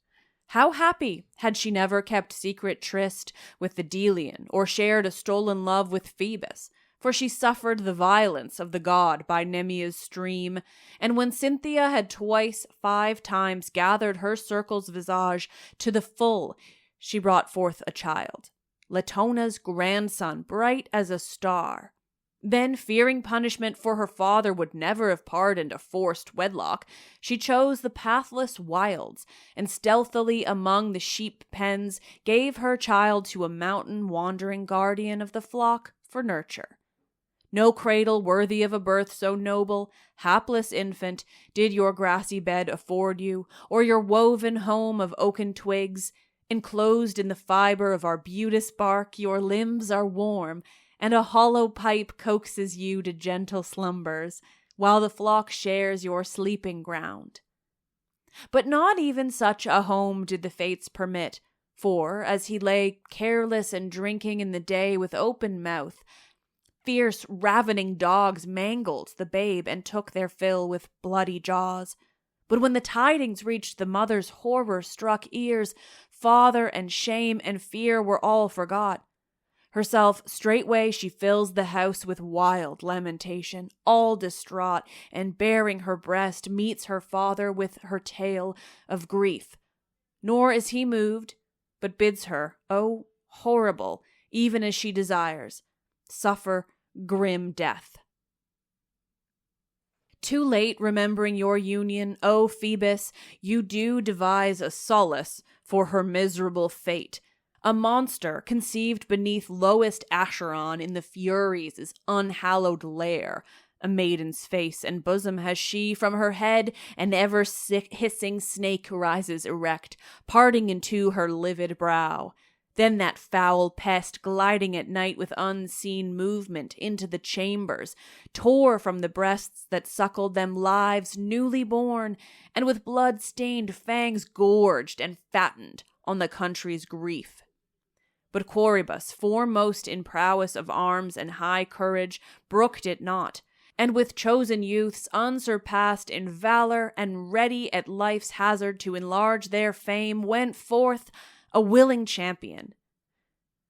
How happy had she never kept secret tryst with the Delian, or shared a stolen love with Phoebus, for she suffered the violence of the god by Nemea's stream, and when Cynthia had twice 5 times gathered her circle's visage to the full, she brought forth a child, Latona's grandson, bright as a star. Then, fearing punishment, for her father would never have pardoned a forced wedlock, she chose the pathless wilds, and stealthily among the sheep pens gave her child to a mountain-wandering guardian of the flock for nurture. No cradle worthy of a birth so noble, hapless infant, did your grassy bed afford you, or your woven home of oaken twigs. Enclosed in the fiber of arbutus bark, your limbs are warm, and a hollow pipe coaxes you to gentle slumbers, while the flock shares your sleeping ground. But not even such a home did the fates permit, for, as he lay careless and drinking in the day with open mouth, fierce, ravening dogs mangled the babe and took their fill with bloody jaws. But when the tidings reached the mother's horror-struck ears, father and shame and fear were all forgot. Herself straightway she fills the house with wild lamentation, all distraught, and baring her breast meets her father with her tale of grief. Nor is he moved, but bids her, oh, horrible, even as she desires, suffer grim death. Too late remembering your union, O Thebes, you do devise a solace for her miserable fate. A monster conceived beneath lowest Acheron in the Furies' unhallowed lair. A maiden's face and bosom has she, from her head an ever hissing snake rises erect, parting in two her livid brow. Then that foul pest, gliding at night with unseen movement into the chambers, tore from the breasts that suckled them lives newly born, and with blood-stained fangs gorged and fattened on the country's grief. But Quaribus, foremost in prowess of arms and high courage, brooked it not, and with chosen youths unsurpassed in valor and ready at life's hazard to enlarge their fame, went forth a willing champion.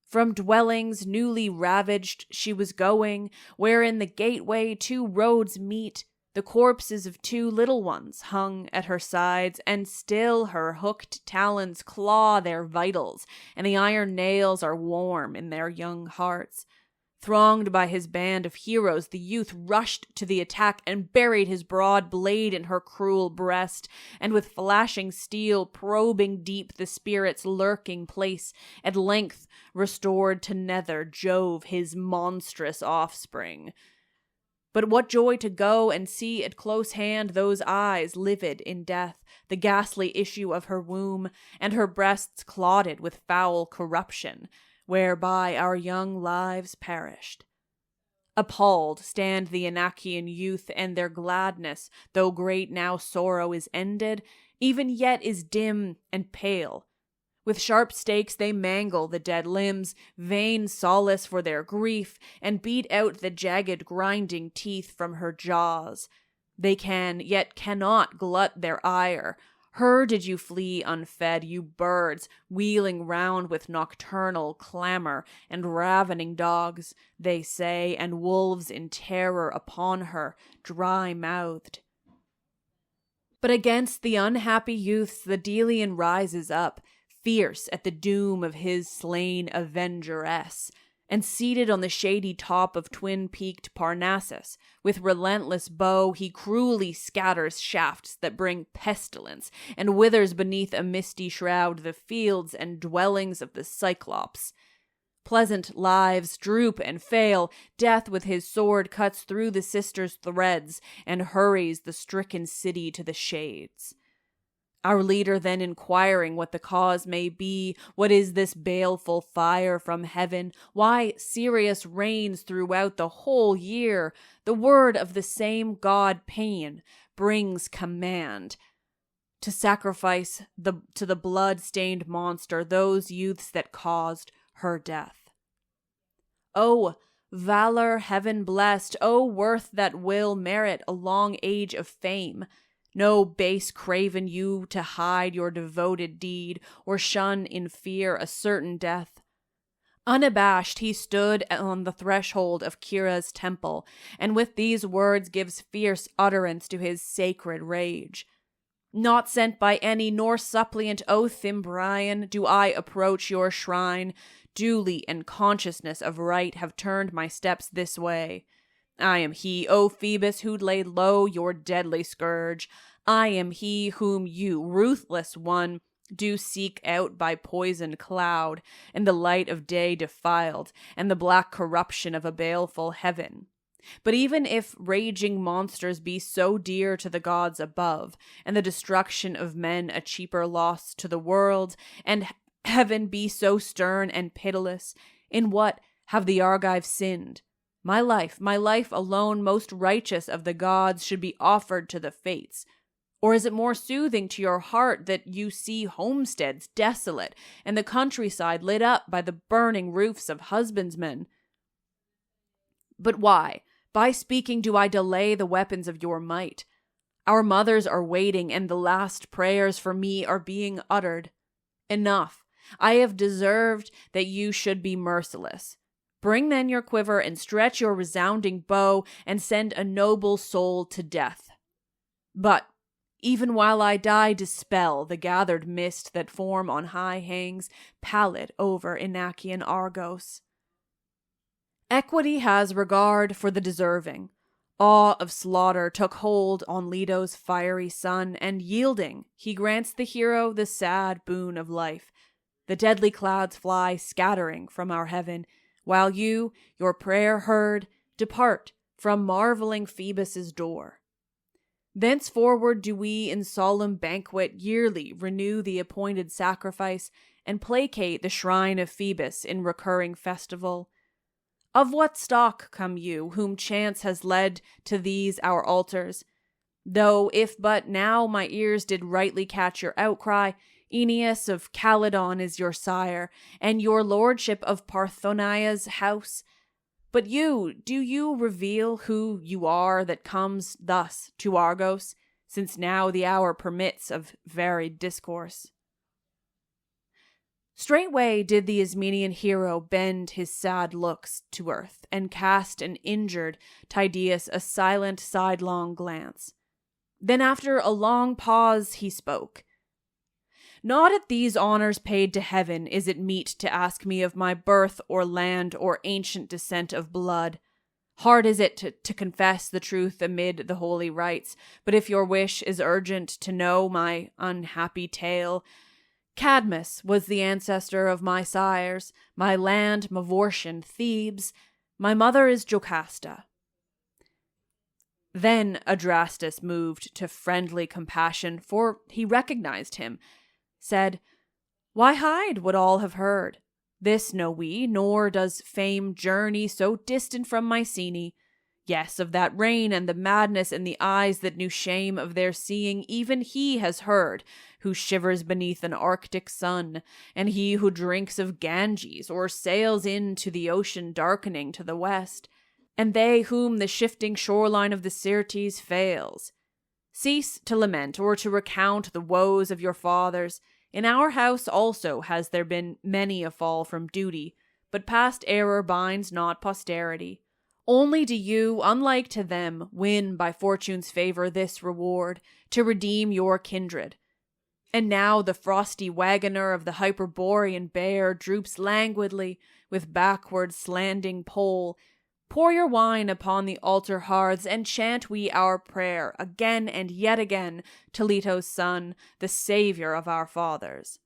From dwellings newly ravaged she was going, where in the gateway two roads meet. The corpses of two little ones hung at her sides, and still her hooked talons claw their vitals, and the iron nails are warm in their young hearts. Thronged by his band of heroes, the youth rushed to the attack and buried his broad blade in her cruel breast, and with flashing steel probing deep the spirit's lurking place, at length restored to nether Jove his monstrous offspring. But what joy to go and see at close hand those eyes livid in death, the ghastly issue of her womb, and her breasts clotted with foul corruption, whereby our young lives perished. Appalled stand the Anakian youth, and their gladness, though great now sorrow is ended, even yet is dim and pale. With sharp stakes they mangle the dead limbs, vain solace for their grief, and beat out the jagged grinding teeth from her jaws. They can, yet cannot glut their ire. Her did you flee unfed, you birds, wheeling round with nocturnal clamor, and ravening dogs, they say, and wolves in terror upon her, dry-mouthed. But against the unhappy youths the Delian rises up, fierce at the doom of his slain avengeress, and seated on the shady top of twin-peaked Parnassus, with relentless bow he cruelly scatters shafts that bring pestilence, and withers beneath a misty shroud the fields and dwellings of the Cyclops. Pleasant lives droop and fail, death with his sword cuts through the sisters' threads, and hurries the stricken city to the shades. Our leader then inquiring what the cause may be, what is this baleful fire from heaven, why Sirius reigns throughout the whole year, the word of the same god Pain brings command to sacrifice to the blood-stained monster those youths that caused her death. O valor heaven-blessed, O worth that will merit a long age of fame! No base craven you to hide your devoted deed, or shun in fear a certain death. Unabashed he stood on the threshold of Kira's temple, and with these words gives fierce utterance to his sacred rage. Not sent by any, nor suppliant, O Thymbrian, do I approach your shrine. Duly and consciousness of right have turned my steps this way. I am he, O Phoebus, who laid low your deadly scourge. I am he whom you, ruthless one, do seek out by poisoned cloud, and the light of day defiled, and the black corruption of a baleful heaven. But even if raging monsters be so dear to the gods above, and the destruction of men a cheaper loss to the world, and heaven be so stern and pitiless, in what have the Argives sinned? My life alone, most righteous of the gods, should be offered to the fates. Or is it more soothing to your heart that you see homesteads desolate, and the countryside lit up by the burning roofs of husbandmen? But why, by speaking, do I delay the weapons of your might? Our mothers are waiting, and the last prayers for me are being uttered. Enough. I have deserved that you should be merciless. Bring then your quiver and stretch your resounding bow and send a noble soul to death. But even while I die, dispel the gathered mist that form on high hangs pallid over Inachian Argos. Equity has regard for the deserving. Awe of slaughter took hold on Leto's fiery son, and yielding, he grants the hero the sad boon of life. The deadly clouds fly scattering from our heaven, while you, your prayer heard, depart from marveling Thebes' door. Thenceforward do we in solemn banquet yearly renew the appointed sacrifice, and placate the shrine of Thebes in recurring festival. Of what stock come you, whom chance has led to these our altars? Though if but now my ears did rightly catch your outcry, Aeneas of Calydon is your sire, and your lordship of Parthonia's house. But do you reveal who you are that comes thus to Argos, since now the hour permits of varied discourse? Straightway did the Ismenian hero bend his sad looks to earth, and cast an injured Tydeus a silent sidelong glance. Then after a long pause he spoke. Not at these honors paid to heaven is it meet to ask me of my birth or land or ancient descent of blood. Hard is it to confess the truth amid the holy rites, but if your wish is urgent to know my unhappy tale, Cadmus was the ancestor of my sires, my land Mavortian Thebes, my mother is Jocasta. Then Adrastus, moved to friendly compassion, for he recognized him, said, Why hide what all have heard? This know we, nor does fame journey so distant from Mycenae. Yes, of that reign and the madness in the eyes that knew shame of their seeing, even he has heard, who shivers beneath an arctic sun, and he who drinks of Ganges, or sails into the ocean darkening to the west, and they whom the shifting shoreline of the Syrtes fails. Cease to lament or to recount the woes of your fathers. In our house also has there been many a fall from duty, but past error binds not posterity. Only do you, unlike to them, win by fortune's favor this reward, to redeem your kindred. And now the frosty wagoner of the Hyperborean bear droops languidly, with backward slanting pole. Pour your wine upon the altar hearths, and chant we our prayer again and yet again to Leto's son, the savior of our fathers.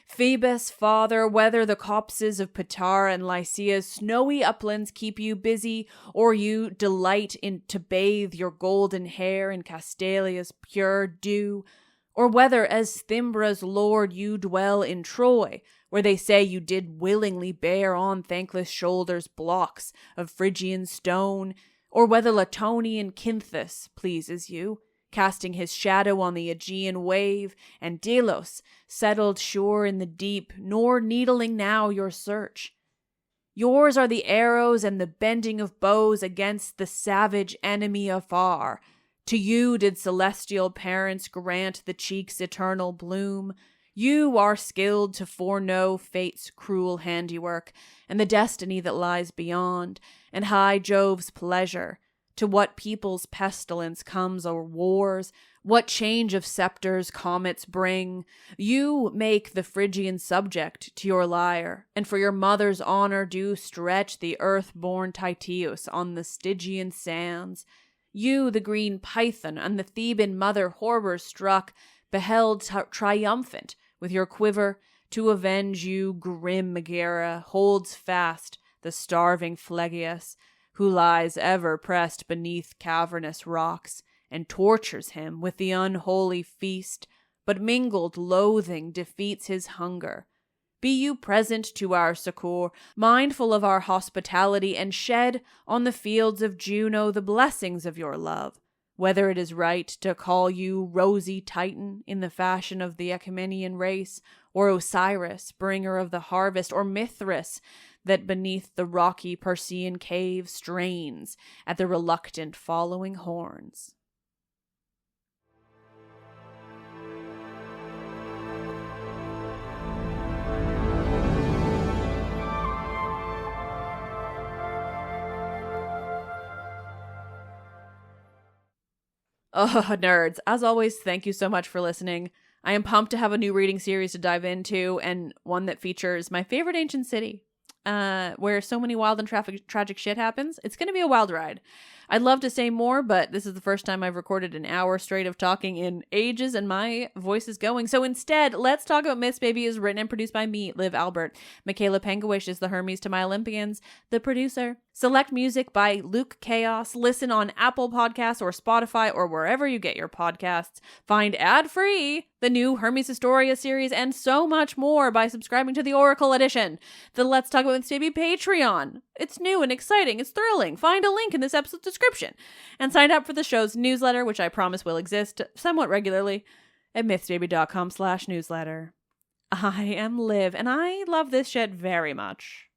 Phoebus, father, whether the copses of Patara and Lycia's snowy uplands keep you busy, or you delight in to bathe your golden hair in Castalia's pure dew, or whether as Thymbra's lord you dwell in Troy, where they say you did willingly bear on thankless shoulders blocks of Phrygian stone, or whether Latonian Cynthus pleases you, casting his shadow on the Aegean wave, and Delos settled sure in the deep, nor needling now your search. Yours are the arrows and the bending of bows against the savage enemy afar. To you did celestial parents grant the cheek's eternal bloom. You are skilled to foreknow fate's cruel handiwork, and the destiny that lies beyond, and high Jove's pleasure. To what people's pestilence comes or wars, what change of scepters comets bring. You make the Phrygian subject to your lyre, and for your mother's honor do stretch the earth-born Titius on the Stygian sands. You, the green Python, and the Theban mother horror-struck, beheld triumphant with your quiver, to avenge you grim Megara holds fast the starving Phlegyas, who lies ever pressed beneath cavernous rocks, and tortures him with the unholy feast, but mingled loathing defeats his hunger. Be you present to our succor, mindful of our hospitality, and shed on the fields of Juno the blessings of your love. Whether it is right to call you rosy Titan in the fashion of the Ecumenian race, or Osiris, bringer of the harvest, or Mithras, that beneath the rocky Persean cave strains at the reluctant following horns. Oh, nerds, as always, thank you so much for listening. I am pumped to have a new reading series to dive into, and one that features my favorite ancient city, where so many wild and tragic shit happens. It's going to be a wild ride. I'd love to say more, but this is the first time I've recorded an hour straight of talking in ages, and my voice is going. So instead, let's talk about Myths Baby is written and produced by me, Liv Albert. Michaela Penguish is the Hermes to my Olympians, the producer. Select music by Luke Chaos. Listen on Apple Podcasts or Spotify or wherever you get your podcasts. Find ad-free the new Hermes Historia series and so much more by subscribing to the Oracle Edition, the Let's Talk About Myths Baby Patreon. It's new and exciting. It's thrilling. Find a link in this episode's description. And sign up for the show's newsletter, which I promise will exist somewhat regularly, at mythsbaby.com/newsletter. I am Liv, and I love this shit very much.